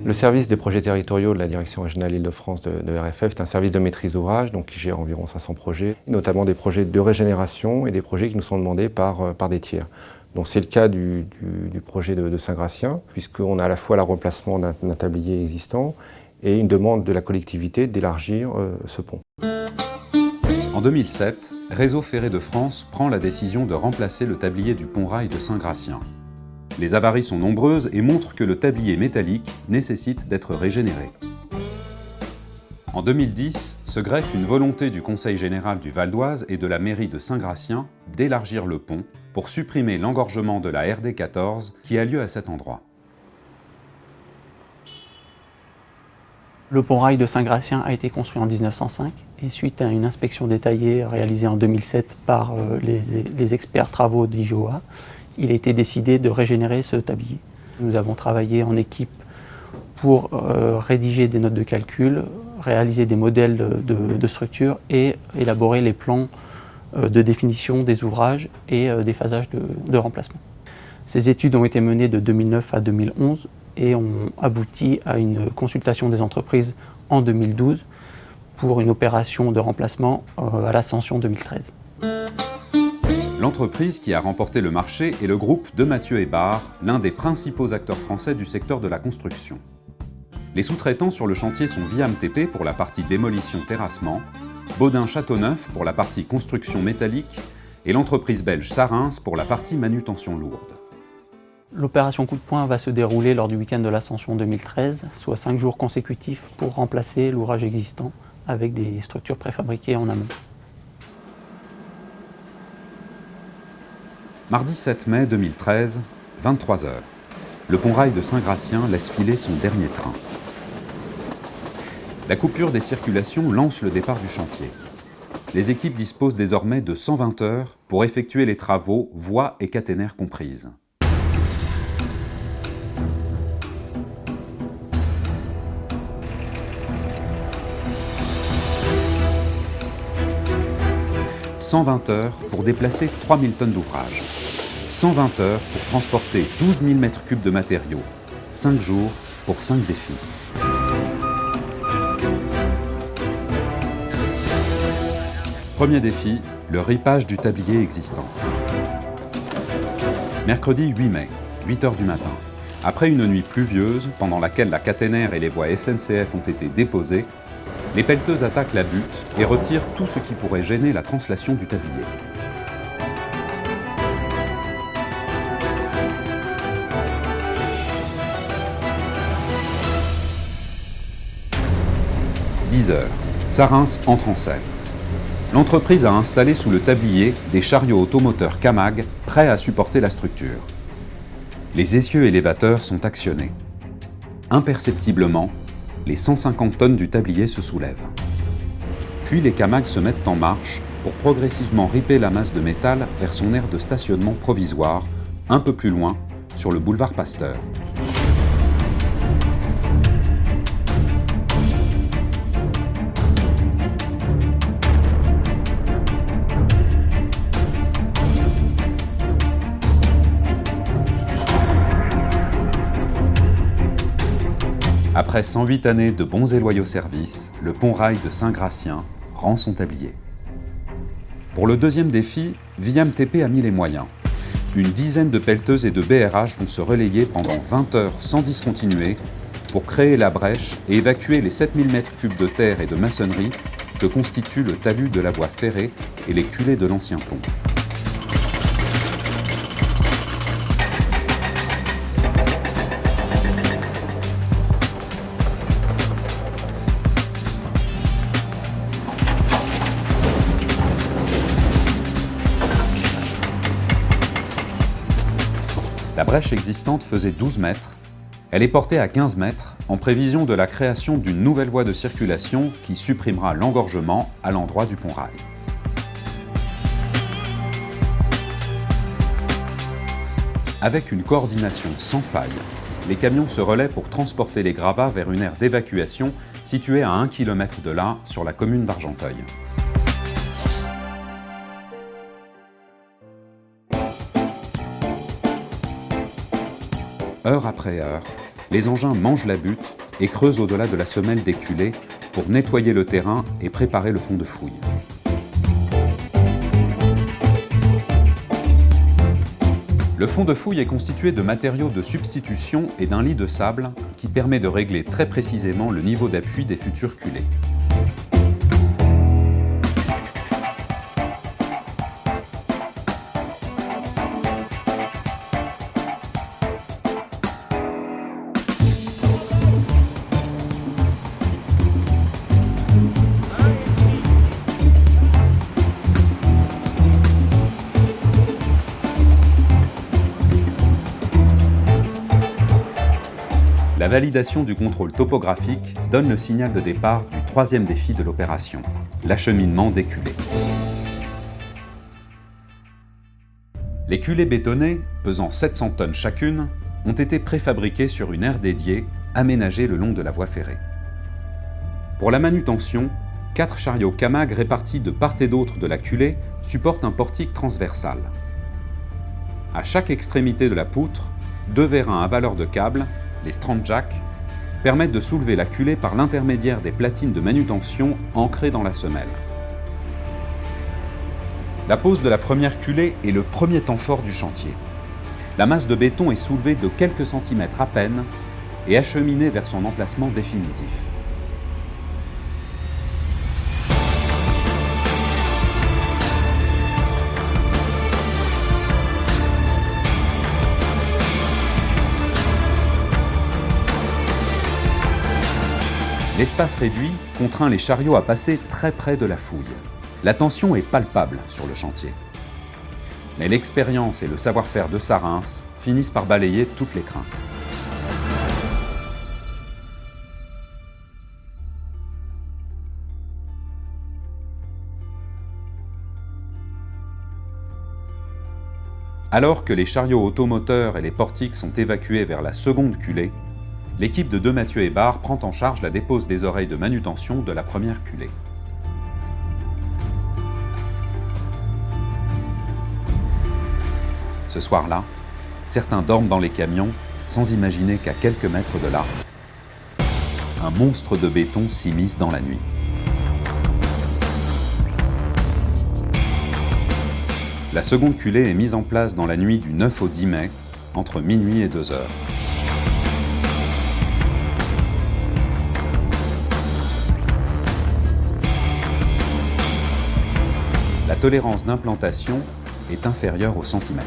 Le service des projets territoriaux de la Direction régionale Île-de-France de RFF est un service de maîtrise d'ouvrage donc qui gère environ 500 projets, notamment des projets de régénération et des projets qui nous sont demandés par des tiers. Donc c'est le cas du projet de Saint-Gratien, puisqu'on a à la fois le remplacement d'un tablier existant et une demande de la collectivité d'élargir ce pont. En 2007, Réseau Ferré de France prend la décision de remplacer le tablier du pont-rail de Saint-Gratien. Les avaries sont nombreuses et montrent que le tablier métallique nécessite d'être régénéré. En 2010, se greffe une volonté du Conseil général du Val d'Oise et de la mairie de Saint-Gratien d'élargir le pont pour supprimer l'engorgement de la RD 14 qui a lieu à cet endroit. Le pont-rail de Saint-Gratien a été construit en 1905 et suite à une inspection détaillée réalisée en 2007 par les experts travaux d'IGOA, il a été décidé de régénérer ce tablier. Nous avons travaillé en équipe pour rédiger des notes de calcul, réaliser des modèles de structure et élaborer les plans de définition des ouvrages et des phasages de remplacement. Ces études ont été menées de 2009 à 2011 et ont abouti à une consultation des entreprises en 2012 pour une opération de remplacement à l'Ascension 2013. L'entreprise qui a remporté le marché est le groupe de Mathieu Hébard, l'un des principaux acteurs français du secteur de la construction. Les sous-traitants sur le chantier sont ViamTP pour la partie démolition-terrassement, Baudin-Châteauneuf pour la partie construction métallique et l'entreprise belge Sarins pour la partie manutention lourde. L'opération coup de poing va se dérouler lors du week-end de l'Ascension 2013, soit 5 jours consécutifs pour remplacer l'ouvrage existant avec des structures préfabriquées en amont. Mardi 7 mai 2013, 23 h. Le pont-rail de Saint-Gratien laisse filer son dernier train. La coupure des circulations lance le départ du chantier. Les équipes disposent désormais de 120 heures pour effectuer les travaux, voies et caténaires comprises. « 120 heures pour déplacer 3000 tonnes d'ouvrage. 120 heures pour transporter 12 000 m3 de matériaux. 5 jours pour 5 défis. Premier défi, le ripage du tablier existant. Mercredi 8 mai, 8 h du matin. Après une nuit pluvieuse, pendant laquelle la caténaire et les voies SNCF ont été déposées, les pelleteuses attaquent la butte et retirent tout ce qui pourrait gêner la translation du tablier. « 10 h, Sarins entre en scène. L'entreprise a installé sous le tablier des chariots automoteurs Camag prêts à supporter la structure. Les essieux élévateurs sont actionnés. Imperceptiblement, les 150 tonnes du tablier se soulèvent. Puis les Camag se mettent en marche pour progressivement ripper la masse de métal vers son aire de stationnement provisoire, un peu plus loin, sur le boulevard Pasteur. Après 108 années de bons et loyaux services, le pont-rail de Saint-Gratien rend son tablier. Pour le deuxième défi, ViamTP a mis les moyens. Une dizaine de pelleteuses et de BRH vont se relayer pendant 20 heures sans discontinuer pour créer la brèche et évacuer les 7000 m3 de terre et de maçonnerie que constituent le talus de la voie ferrée et les culées de l'ancien pont. La brèche existante faisait 12 mètres, elle est portée à 15 mètres en prévision de la création d'une nouvelle voie de circulation qui supprimera l'engorgement à l'endroit du pont-rail. Avec une coordination sans faille, les camions se relaient pour transporter les gravats vers une aire d'évacuation située à 1 km de là, sur la commune d'Argenteuil. Heure après heure, les engins mangent la butte et creusent au-delà de la semelle des culées pour nettoyer le terrain et préparer le fond de fouille. Le fond de fouille est constitué de matériaux de substitution et d'un lit de sable qui permet de régler très précisément le niveau d'appui des futurs culées. La validation du contrôle topographique donne le signal de départ du troisième défi de l'opération, l'acheminement des culées. Les culées bétonnées, pesant 700 tonnes chacune, ont été préfabriquées sur une aire dédiée, aménagée le long de la voie ferrée. Pour la manutention, 4 chariots Kamag répartis de part et d'autre de la culée supportent un portique transversal. À chaque extrémité de la poutre, 2 vérins à valeur de câble, les strand jacks, permettent de soulever la culée par l'intermédiaire des platines de manutention ancrées dans la semelle. La pose de la première culée est le premier temps fort du chantier. La masse de béton est soulevée de quelques centimètres à peine et acheminée vers son emplacement définitif. L'espace réduit contraint les chariots à passer très près de la fouille. La tension est palpable sur le chantier. Mais l'expérience et le savoir-faire de Sarens finissent par balayer toutes les craintes. Alors que les chariots automoteurs et les portiques sont évacués vers la seconde culée, l'équipe de Demathieu et Barre prend en charge la dépose des oreilles de manutention de la première culée. Ce soir-là, certains dorment dans les camions sans imaginer qu'à quelques mètres de là, un monstre de béton s'immisce dans la nuit. La seconde culée est mise en place dans la nuit du 9 au 10 mai, entre minuit et 2 heures. La tolérance d'implantation est inférieure au centimètre.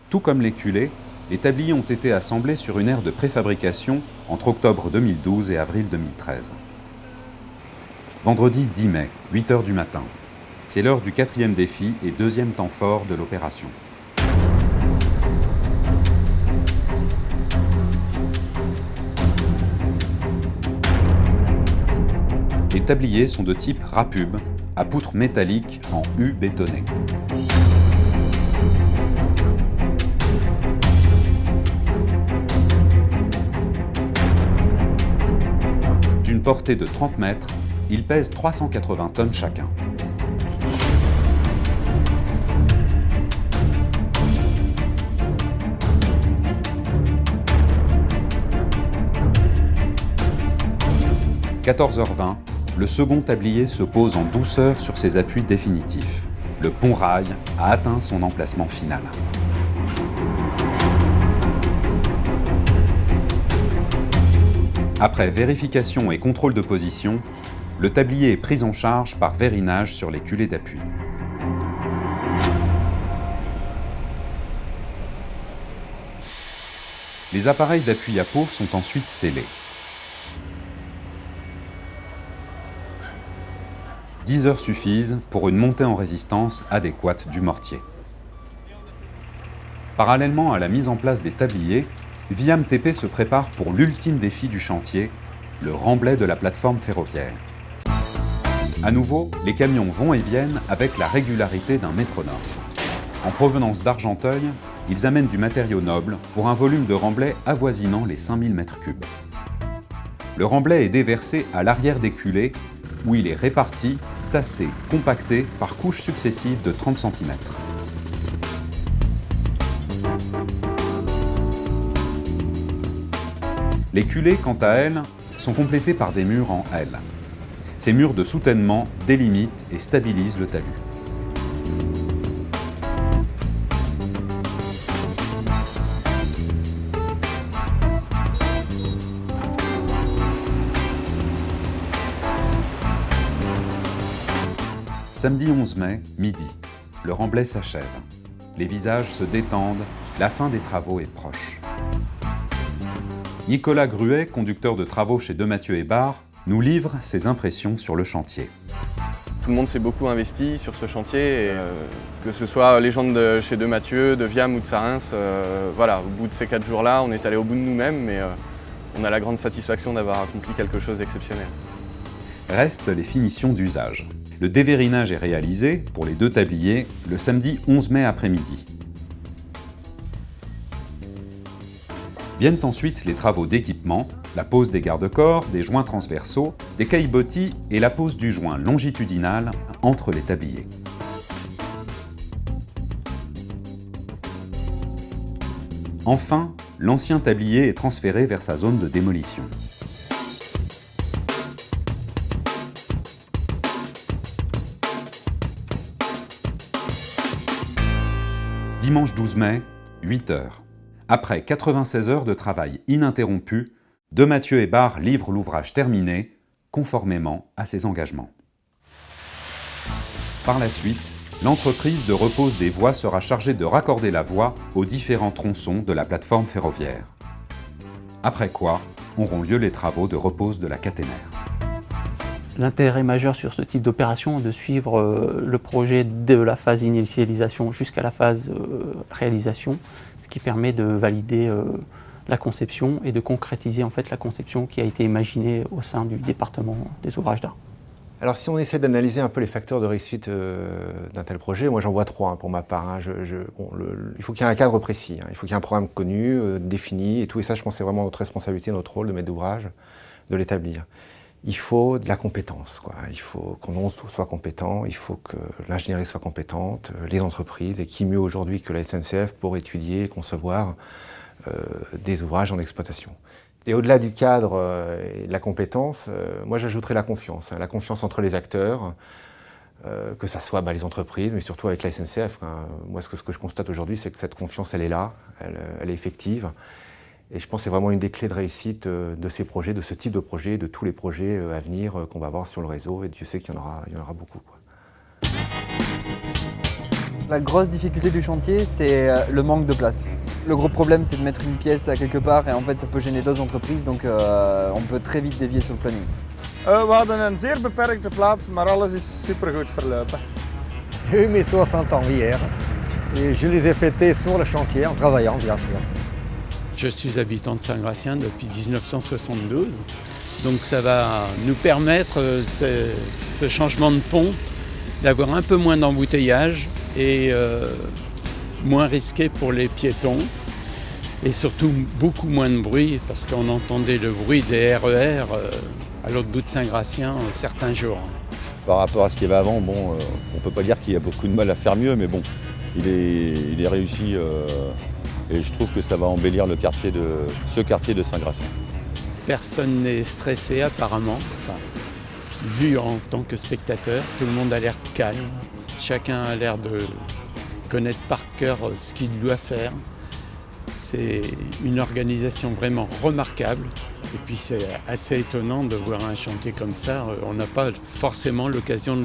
Tout comme les culées, les tabliers ont été assemblés sur une aire de préfabrication entre octobre 2012 et avril 2013. Vendredi 10 mai, 8 h du matin. C'est l'heure du 4e défi et 2e temps fort de l'opération. Les tabliers sont de type Rapub, à poutre métallique en U bétonné. D'une portée de 30 mètres, ils pèsent 380 tonnes chacun. À 14h20, le second tablier se pose en douceur sur ses appuis définitifs. Le pont-rail a atteint son emplacement final. Après vérification et contrôle de position, le tablier est pris en charge par vérinage sur les culées d'appui. Les appareils d'appui à peau sont ensuite scellés. 10 heures suffisent pour une montée en résistance adéquate du mortier. Parallèlement à la mise en place des tabliers, Viam TP se prépare pour l'ultime défi du chantier, le remblai de la plateforme ferroviaire. À nouveau, les camions vont et viennent avec la régularité d'un métronome. En provenance d'Argenteuil, ils amènent du matériau noble pour un volume de remblai avoisinant les 5000 m3. Le remblai est déversé à l'arrière des culées, où il est réparti, tassé, compacté par couches successives de 30 cm. Les culées, quant à elles, sont complétées par des murs en L. Ces murs de soutènement délimitent et stabilisent le talus. Samedi 11 mai, midi, le remblai s'achève. Les visages se détendent, la fin des travaux est proche. Nicolas Gruet, conducteur de travaux chez Demathieu et Barre, nous livre ses impressions sur le chantier. Tout le monde s'est beaucoup investi sur ce chantier, et, que ce soit les gens de chez Demathieu, de Viam ou de Sarins. Voilà, au bout de ces 4 jours-là, on est allé au bout de nous-mêmes, mais on a la grande satisfaction d'avoir accompli quelque chose d'exceptionnel. Restent les finitions d'usage. Le dévérinage est réalisé, pour les 2 tabliers, le samedi 11 mai après-midi. Viennent ensuite les travaux d'équipement, la pose des garde-corps, des joints transversaux, des caillebotis et la pose du joint longitudinal entre les tabliers. Enfin, l'ancien tablier est transféré vers sa zone de démolition. Dimanche 12 mai, 8 h. Après 96 heures de travail ininterrompu, Demathieu et Barre livrent l'ouvrage terminé, conformément à ses engagements. Par la suite, l'entreprise de repose des voies sera chargée de raccorder la voie aux différents tronçons de la plateforme ferroviaire. Après quoi, auront lieu les travaux de repose de la caténaire. L'intérêt majeur sur ce type d'opération est de suivre le projet de la phase initialisation jusqu'à la phase réalisation, ce qui permet de valider la conception et de concrétiser en fait la conception qui a été imaginée au sein du département des ouvrages d'art. Alors si on essaie d'analyser un peu les facteurs de réussite d'un tel projet, moi j'en vois 3 pour ma part. Il faut qu'il y ait un cadre précis, il faut qu'il y ait un programme connu, défini et tout, et ça je pense que c'est vraiment notre responsabilité, notre rôle de maître d'ouvrage, de l'établir. Il faut de la compétence, il faut qu'on soit compétent, il faut que l'ingénierie soit compétente, les entreprises, et qui mieux aujourd'hui que la SNCF pour étudier et concevoir des ouvrages en exploitation. Et au-delà du cadre et de la compétence, moi j'ajouterais la confiance entre les acteurs, que ce soit les entreprises, mais surtout avec la SNCF. Moi ce que je constate aujourd'hui, c'est que cette confiance elle est là, elle est effective. Et je pense que c'est vraiment une des clés de réussite de ces projets, de ce type de projet, de tous les projets à venir qu'on va avoir sur le réseau, et Dieu sait qu'il y en aura beaucoup. La grosse difficulté du chantier, c'est le manque de place. Le gros problème, c'est de mettre une pièce à quelque part, et en fait ça peut gêner d'autres entreprises, donc on peut très vite dévier sur le planning. We hadden een zeer beperkte plaats, maar alles is supergoed verlopen. J'ai eu mes 60 ans hier, et je les ai fêtés sur le chantier en travaillant bien sûr. Je suis habitant de Saint-Gratien depuis 1972, donc ça va nous permettre, ce changement de pont, d'avoir un peu moins d'embouteillage et moins risqué pour les piétons, et surtout beaucoup moins de bruit, parce qu'on entendait le bruit des RER à l'autre bout de Saint-Gratien certains jours. Par rapport à ce qu'il y avait avant, on ne peut pas dire qu'il y a beaucoup de mal à faire mieux, mais bon, il est réussi. Et je trouve que ça va embellir ce quartier de Saint-Gratien. Personne n'est stressé apparemment, vu en tant que spectateur. Tout le monde a l'air calme, chacun a l'air de connaître par cœur ce qu'il doit faire. C'est une organisation vraiment remarquable. Et puis c'est assez étonnant de voir un chantier comme ça. On n'a pas forcément l'occasion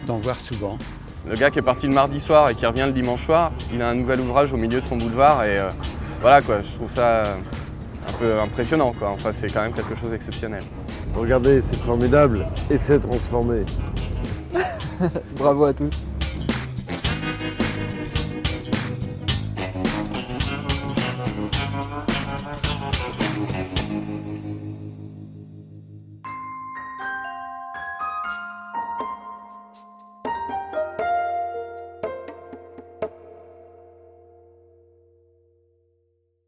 d'en voir souvent. Le gars qui est parti le mardi soir et qui revient le dimanche soir, il a un nouvel ouvrage au milieu de son boulevard, et voilà je trouve ça un peu impressionnant Enfin c'est quand même quelque chose d'exceptionnel. Regardez, c'est formidable et c'est transformé. Bravo à tous.